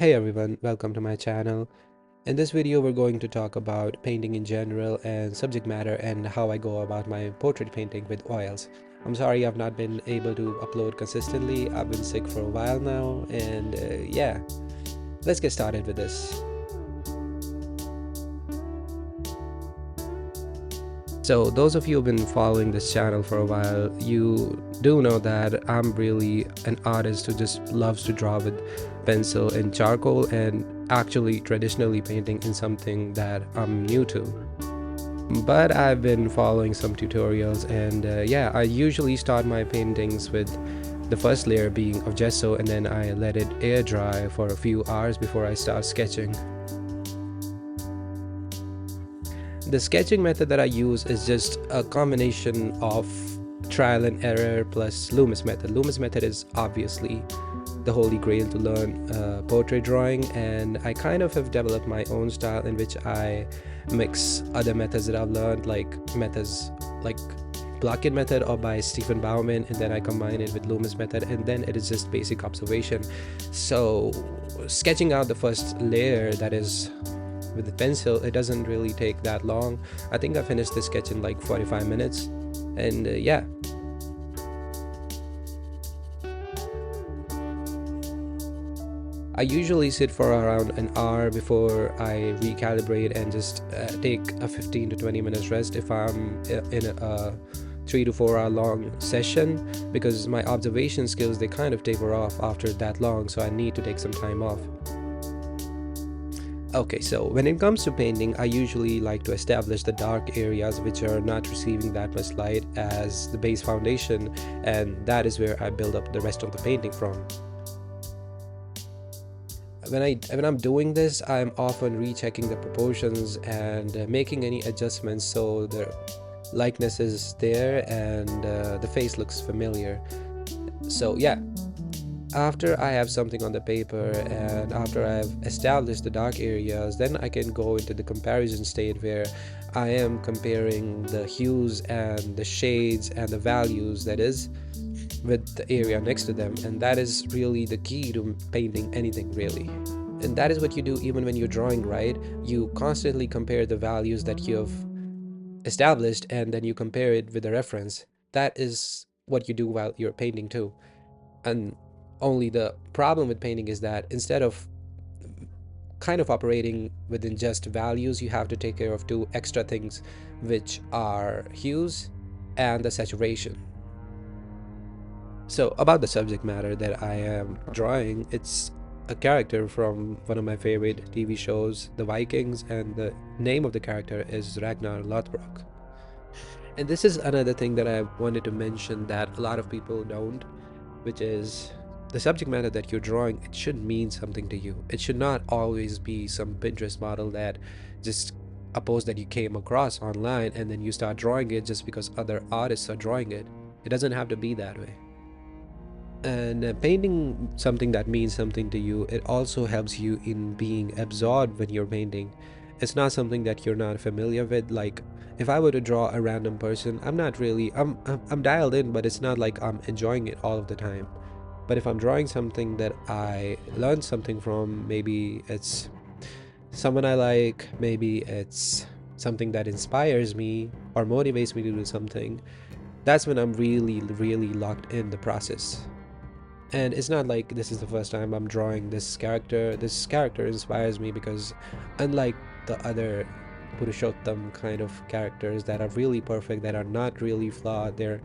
Hey everyone, welcome to my channel. In this video, we're going to talk about painting in general and subject matter and how I go about my portrait painting with oils. I'm sorry I've not been able to upload consistently. I've been sick for a while now, and yeah, let's get started with this. So those of you who've been following this channel for a while, you do know that I'm really an artist who just loves to draw with pencil and charcoal and actually traditionally painting in something that I'm new to. But I've been following some tutorials and yeah, I usually start my paintings with the first layer being of gesso and then I let it air dry for a few hours before I start sketching. The sketching method that I use is just a combination of trial and error plus Loomis method. Loomis method is obviously the holy grail to learn portrait drawing, and I kind of have developed my own style in which I mix other methods that I've learned, like methods like Blockade method or by Stephen Bauman, and then I combine it with Loomis method, and then it is just basic observation. So sketching out the first layer, that is with the pencil, it doesn't really take that long. I think I finished this sketch in like 45 minutes, and yeah. I usually sit for around an hour before I recalibrate and just take a 15 to 20 minutes rest if I'm in a 3 to 4 hour long session, because my observation skills, they kind of taper off after that long, so I need to take some time off. Okay, so when it comes to painting, I usually like to establish the dark areas which are not receiving that much light as the base foundation, and that is where I build up the rest of the painting from. When I'm doing this, I'm often rechecking the proportions and making any adjustments so the likeness is there and the face looks familiar. So yeah, after I have something on the paper and after I've established the dark areas, then I can go into the comparison state where I am comparing the hues and the shades and the values, that is, with the area next to them. And that is really the key to painting anything, really. And that is what you do even when you're drawing, right? You constantly compare the values that you've established and then you compare it with the reference. That is what you do while you're painting too. And only the problem with painting is that instead of kind of operating within just values, you have to take care of two extra things, which are hues and the saturation. So about the subject matter that I am drawing, it's a character from one of my favorite TV shows, The Vikings, and the name of the character is Ragnar Lothbrok. And this is another thing that I wanted to mention that a lot of people don't, which is the subject matter that you're drawing, it should mean something to you. It should not always be some Pinterest model that just a post that you came across online and then you start drawing it just because other artists are drawing it. It doesn't have to be that way. And painting something that means something to you, it also helps you in being absorbed when you're painting. It's not something that you're not familiar with. Like if I were to draw a random person, I'm not really I'm dialed in, but it's not like I'm enjoying it all of the time. But if I'm drawing something that I learned something from, maybe it's someone I like, maybe it's something that inspires me or motivates me to do something, that's when I'm really locked in the process. And it's not like this is the first time I'm drawing this character. This character inspires me because unlike the other Purushottam kind of characters that are really perfect, that are not really flawed, they're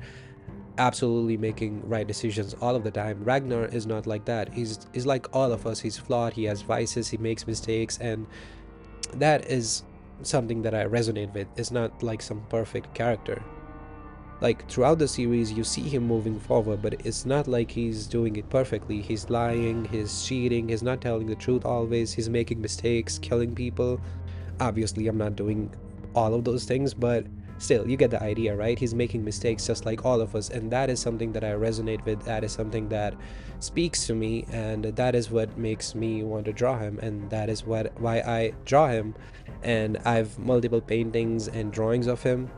absolutely making right decisions all of the time, Ragnar is not like that. He's like all of us. He's flawed, he has vices, he makes mistakes, and that is something that I resonate with. It's not like some perfect character. Like throughout the series you see him moving forward, but it's not like he's doing it perfectly. He's lying, he's cheating, he's not telling the truth always, he's making mistakes, killing people. Obviously I'm not doing all of those things, but still, you get the idea, right? He's making mistakes just like all of us, and that is something that I resonate with. That is something that speaks to me, and that is what makes me want to draw him, and that is why I draw him. And I've multiple paintings and drawings of him.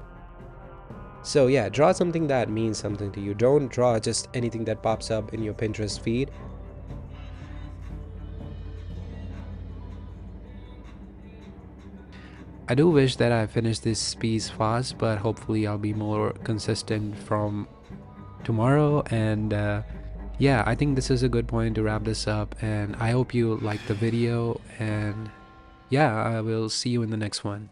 So yeah, draw something that means something to you. Don't draw just anything that pops up in your Pinterest feed. I do wish that I finished this piece fast, but hopefully I'll be more consistent from tomorrow. And yeah, I think this is a good point to wrap this up. And I hope you liked the video. And yeah, I will see you in the next one.